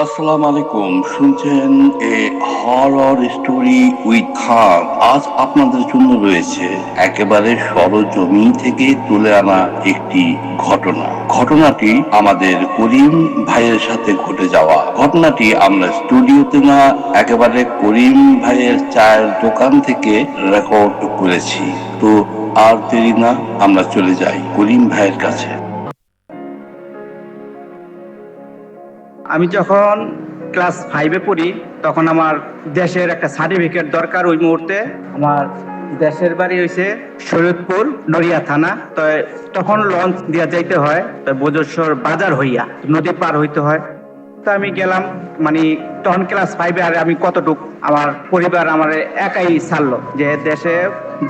আসসালামু আলাইকুম, শুনছেন এ হরর স্টোরি উইথ খান। আজ আপনাদের জন্য রয়েছে একেবারে সরজমিন থেকে তুলে আনা একটি ঘটনা। ঘটনাটি আমাদের করিম ভাইয়ের সাথে ঘটে যাওয়া। ঘটনাটি আমরা স্টুডিওতে না, একেবারে করিম ভাইয়ের চায়ের দোকান থেকে রেকর্ড করেছি। তো আর দেরি না, আমরা চলে যাই করিম ভাইয়ের কাছে। আমি যখন ক্লাস 5-এ পড়ি তখন আমার দেশের একটা সার্টিফিকেট দরকার। ওই মুহূর্তে আমার দেশের বাড়ি হয়েছে শরীয়তপুর নড়িয়া থানা। তো তখন লঞ্চ দিয়া যাইতে হয়, তো বজেশ্বর বাজার হইয়া নদী পার হইতে হয়। তো আমি গেলাম, মানে তখন ক্লাস 5-এ। আর আমি কতটুক, আমার পরিবার আমার একাই ছাড়লো যে দেশে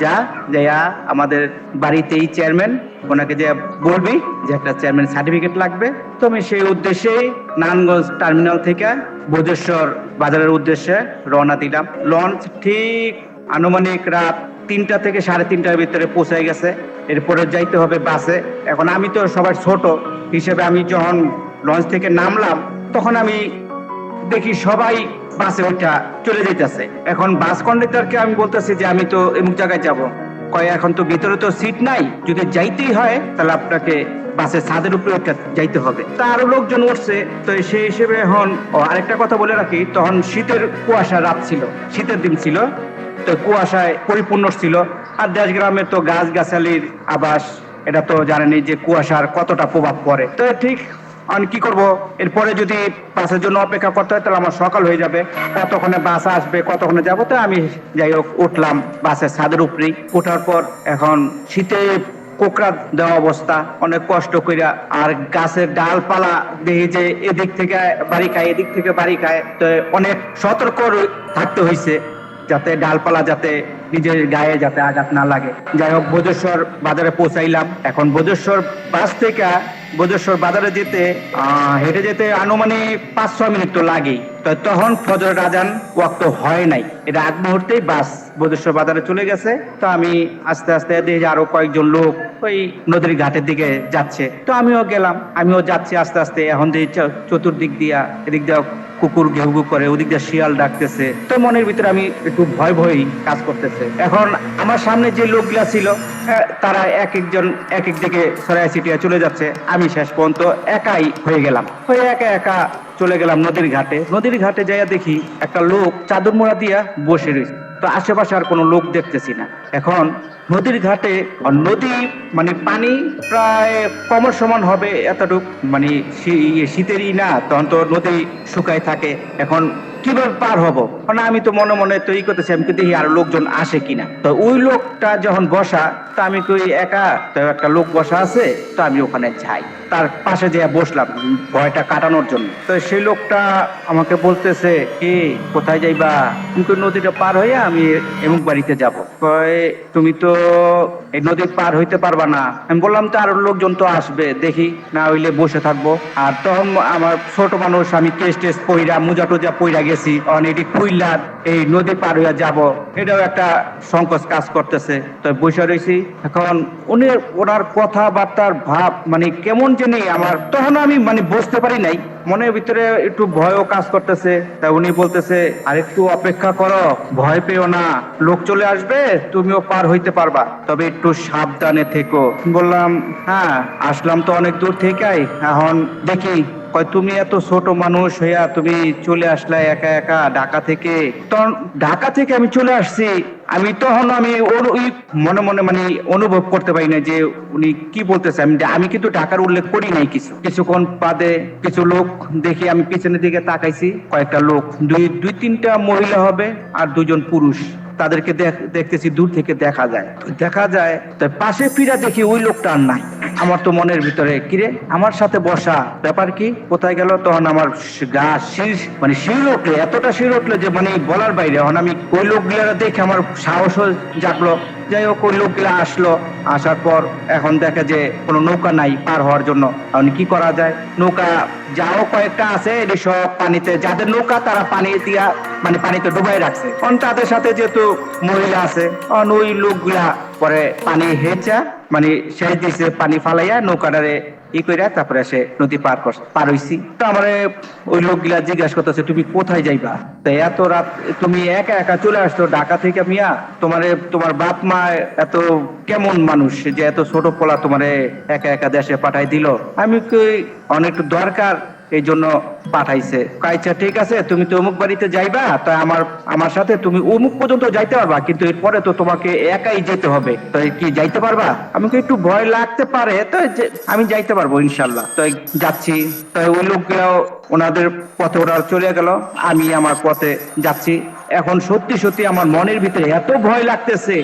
যা যাইয়া আমাদের বাড়িতেই চেয়ারম্যান, ওনাকে যে বলবি যে একটা চেয়ারম্যান সার্টিফিকেট লাগবে। তো আমি সেই উদ্দেশ্যে নারায়ণগঞ্জ টার্মিনাল থেকে বজেশ্বর বাজারের উদ্দেশ্যে রওনা দিলাম। লঞ্চ ঠিক আনুমানিক রাত 3টা থেকে 3:30টার ভিতরে পৌঁছে গেছে। এরপরে যাইতে হবে বাসে। এখন আমি তো সবার ছোট হিসেবে আমি যখন লঞ্চ থেকে নামলাম তখন আমি দেখি সবাই বাসে ওঠা চলে যাইতেছে। এখন বাস কন্ডাক্টরকে আমি বলতেছি যে আমি তো এমুক জায়গায় যাব। কয় এখন তো ভিতরে তো সিট নাই, যদি যাইতেই হয় তাহলে আপনাকে বাসের ছাদের উপরে যাইতে হবে। তা আরো লোকজন উঠছে। তো সেই হিসেবে এখন আরেকটা কথা বলে রাখি, তখন শীতের কুয়াশা রাত ছিল, শীতের দিন ছিল। তো কুয়াশায় পরিপূর্ণ ছিল। আর দেশ গ্রামের তো গাছ গাছালির আবাস, এটা তো জানেনই যে কুয়াশার কতটা প্রভাব পড়ে। তো ঠিক আমি কি করব, এরপরে যদি বাসের জন্য অপেক্ষা করতে হয় তাহলে আমার সকাল হয়ে যাবে। কতক্ষণে বাস আসবে, কতক্ষণে যাবো। তো আমি যাই হোক উঠলাম বাসের ছাদের উপরেই। ওঠার পর এখন শীতে কোকড়া দেওয়া অবস্থা, অনেক কষ্ট কইরা। আর গাছের ডালপালা দেখি যে এদিক থেকে বাড়ি খায়, এদিক থেকে বাড়ি খায়। তো অনেক সতর্ক থাকতে হয়েছে যাতে ডালপালা যাতে নিজের গায়ে যাতে আঘাত না লাগে। যাই হোক বজেশ্বর বাজারে পৌঁছাইলাম। এখন বজেশ্বর বাস থেকে বজেশ্বর বাজারে যেতে হেঁটে যেতে আনুমানিক 5-6 মিনিট তো লাগেই। তো তখন ফজরের আজান ওয়াক্ত হয় নাই, এটা আগ মুহূর্তেই বাস বজেশ্বর বাজারে চলে গেছে। তো আমি আস্তে আস্তে দেখি আরো কয়েকজন লোক ওই নদীর ঘাটের দিকে যাচ্ছে। তো আমিও গেলাম, আমিও যাচ্ছি আস্তে আস্তে। এখন দেখি চতুর্দিক দিয়া, এদিক দিয়া কুকুর ঘেউ ঘেউ করে, ওদিক দিয়ে শিয়াল ডাকতেছে। তো মনের ভিতরে আমি একটু ভয় ভয় কাজ করতেছে। এখন আমার সামনে যে লোকগুলা ছিল তারা এক একজন এক এক দিকে ছড়ায় ছিটিয়ে চলে যাচ্ছে। আমি শেষ পর্যন্ত একাই হয়ে গেলাম। হয়ে একা একা চলে গেলাম নদীর ঘাটে। নদীর ঘাটে যাইয়া দেখি একটা লোক চাদর মোড়া দিয়া বসে রয়েছে। তো আশেপাশে আর কোনো লোক দেখতেছি না। এখন নদীর ঘাটে নদী, মানে পানি প্রায় কমর সমান হবে এতটুক, মানে শীতেরই না, তখন তো নদী শুকায় থাকে। এখন কিভাবে পার হব? মানে আমি তো মনে মনে তৈরি করতেছি, আমি দেখি আরো লোকজন আসে কিনা। তো ওই লোকটা যখন বসা, তা আমি কই একা তো একটা লোক বসা আছে, তো আমি ওখানে যাই, তার পাশে যেয়ে বসলাম ভয়টা কাটানোর জন্য। তো সেই লোকটা আমাকে বলতেছে, কি কোথায় যাইবা? কিন্তু নদীটা পার হয়ে আমি এমুক বাড়িতে যাব। কয় তুমি তো এই নদী পার হইতে পারবা না। আমি বললাম তো আরো লোকজন তো আসবে, দেখি না হইলে বসে থাকবো। আর তখন আমার ছোট মানুষ, আমি কেস টেস পইরা মোজা টোজা পইরা গেছি, অনেক খুইলা এই নদী পার হইয়া যাব, এটাও একটা সংকোচ কাজ করতেছে। তো বসে রয়েছি। এখন উনি ওনার কথাবার্তার ভাব মানে কেমন জানি আমার তখন আমি মানে বুঝতে পারি নাই, মনের ভিতরে একটু ভয়ও কাজ করতেছে। তা উনি বলতেছে আর একটু অপেক্ষা করো, ভয় পেও না, লোক চলে আসবে, তুমিও পার হইতে পারবা, তবে একটু সাবধানে থেকো। বললাম হ্যাঁ, আসলাম তো অনেক দূর থেকেই, এখন দেখি। কয় তুমি এত ছোট মানুষ হইয়া তুমি চলে আসলে একা একা ঢাকা থেকে? তখন ঢাকা থেকে আমি চলে আসছি, আমি তখন আমি ওই মনে মনে মানে অনুভব করতে পারি না যে উনি কি বলতেছে। আমি কিন্তু ঢাকার উল্লেখ করি নাই। কিছুক্ষণ বাদে কিছু লোক দেখি, আমি পিছনের দিকে তাকাইছি, কয়েকটা লোক, দুই তিনটা মহিলা হবে আর 2জন পুরুষ। তাদেরকে দেখতেছি দূর থেকে দেখা যায়। তার পাশে ফিরা দেখি ওই লোকটা আর নাই। আমার তো মনের ভিতরে কিরে আমার সাথে বসা ব্যাপার কি, কোথায় গেল? তখন আমার গা মানে শির উঠলো, এতটা শির উঠলো যে মানে বলার বাইরে। এখন আমি ওই লোকগুলা দেখে আমার সাহসও জাগলো। যাই হোক ওই লোকগুলা আসলো। আসার পর এখন দেখে যে কোনো নৌকা নাই পার হওয়ার জন্য। এখন কি করা যায়? নৌকা যাও কয়েকটা আছে, এটি সব পানিতে, যাদের নৌকা তারা পানি দিয়া মানে পানিতে ডুবাই রাখছে। কারণ তাদের সাথে যেহেতু মহিলা আছে, ওই লোকগুলা পরে পানি হেঁচা মানে শেষ দিছে পানি ফালাইয়া নৌকাটারে কইরা তারপরে সে নদী পার হইছি। তো আমারে ওই লোকগুলা জিজ্ঞাসা করতেছে তুমি কোথায় যাইবা, তো এত রাত তুমি একা একা চলে আসছো ঢাকা থেকে মিয়া, তোমার বাপ মা এত কেমন মানুষ যে এত ছোট পোলা তোমারে একা একা দেশে পাঠাই দিল। আমি কই অনেক দরকার এই জন্য পাঠাইছে। আচ্ছা ঠিক আছে, তুমি তো অমুক বাড়িতে যাইবা, তা আমার সাথে তুমি অমুক পর্যন্ত যাইতে পারবা, কিন্তু এরপরে তো তোমাকে একাই যেতে হবে, তো কি যাইতে পারবা? আমাকে একটু ভয় লাগতে পারে, তো আমি যাইতে পারবো ইনশাল্লাহ। তো যাচ্ছি। তো ওই লোকগুলো ওনাদের পথে ওরা চলে গেল, আমি আমার পথে যাচ্ছি। এখন সত্যি সত্যি আমার মনের ভিতরে এত ভয় লাগতেছে।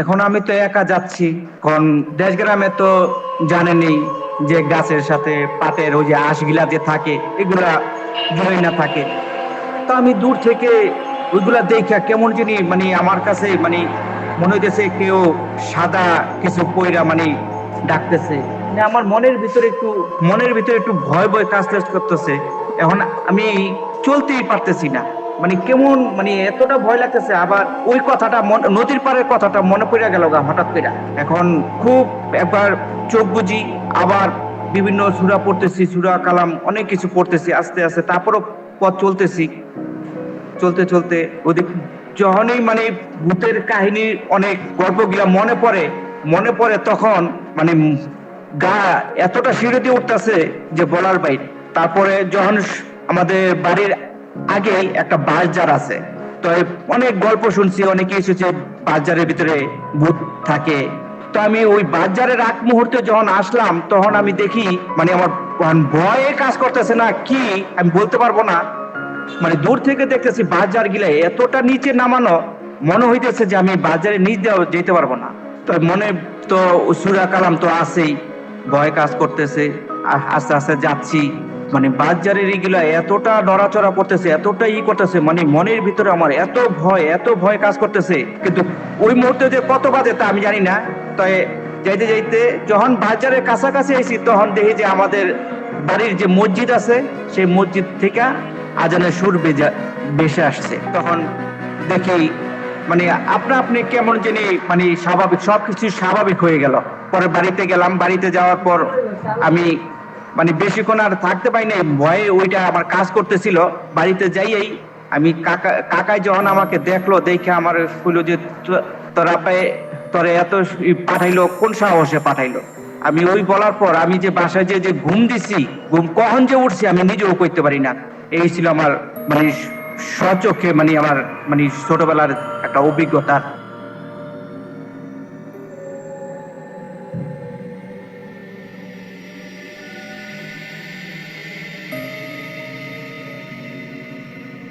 এখন আমি তো একা যাচ্ছি, কারণ দেশ গ্রামে তো জানেনই যে গাছের সাথে পাটের ওই যে আঁশগুলা যে থাকে এগুলা জড়াই না থাকে। তো আমি দূর থেকে ওইগুলা দেখে কেমন জানি মানে আমার কাছে মানে মনে হইতেছে কেউ সাদা কিছু পয়রা মানে ডাকতেছে। মানে আমার মনের ভিতরে একটু ভয় ভয় কাজ করতেছে। এখন আমি চলতেই পারতেছি না, মানে কেমন মানে এতটা ভয় লাগতেছে। আবার ওই কথাটা নদীর পাড়ের কথাটা মনে পড়ে গেল হঠাৎ করে। এখন খুব একবার চোখ বুঝি, আবার বিভিন্ন সূরা পড়তেছি, সূরা কালাম অনেক কিছু পড়তেছি আস্তে আস্তে। তারপরও পথ চলতেছি, চলতে চলতে ওদিক যখনই মানে ভূতের কাহিনীর অনেক গল্পগুলা মনে পড়ে তখন মানে গা এতটা শিহরে দিয়ে উঠতেছে যে বলার বাইরে। তারপরে যখন আমাদের বাড়ির আগে একটা বাজার আছে, তো অনেক গল্প শুনছি, অনেকে এসেছে বাজারের ভিতরে ভূত থাকে। তো আমি ওই বাজারের আগ মুহূর্তে যখন আসলাম তখন আমি দেখি মানে আমার ভয়ে কাজ করতেছে না কি আমি বলতে পারবো না। মানে দূর থেকে দেখতেছি বাজার গিলা এতটা নিচে নামানো, মনে হইতেছে যে আমি বাজারে নিচ দিয়েও যেতে পারবো না। তো মনে তো সূরা কালাম তো আছেই, ভয় কাজ করতেছে। আস্তে আস্তে যাচ্ছি, মানে বাজারের এগুলা এতটা নড়াচড়া করতেছে, এতটা করতেছে, মানে মনের ভিতরে আমার এত ভয় কাজ করতেছে। কিন্তু ওই মুহূর্তে যে কত বাজে তা আমি জানি না। তাই যাইতে যাইতে যখন বাজারের কাছাকাছি আইছি তখন দেখি যে আমাদের বাড়ির যে মসজিদ আছে সেই মসজিদ থেকে আজানের সুর বেশে আসছে। তখন দেখি মানে আপনি কেমন জানি মানে স্বাভাবিক, সবকিছু স্বাভাবিক হয়ে গেল। পরে বাড়িতে গেলাম, বাড়িতে যাওয়ার পর আমি মানে বেশিক্ষণ আর থাকতে পারি নাই, ভয়ে ওইটা আমার কাজ করতেছিল। বাড়িতে যাইয়েই আমি কাকাই যখন আমাকে দেখলো, দেখে আমার কইলো যে তোরা এত পাঠাইলো কোন সাহসে পাঠাইলো। আমি ওই বলার পর আমি যে বাসায় যে ঘুম দিছি, ঘুম কখন যে উঠছি আমি নিজেও করতে পারি না। এই ছিল আমার মানে স্বচক্ষে মানে আমার মানে ছোটবেলার একটা অভিজ্ঞতা।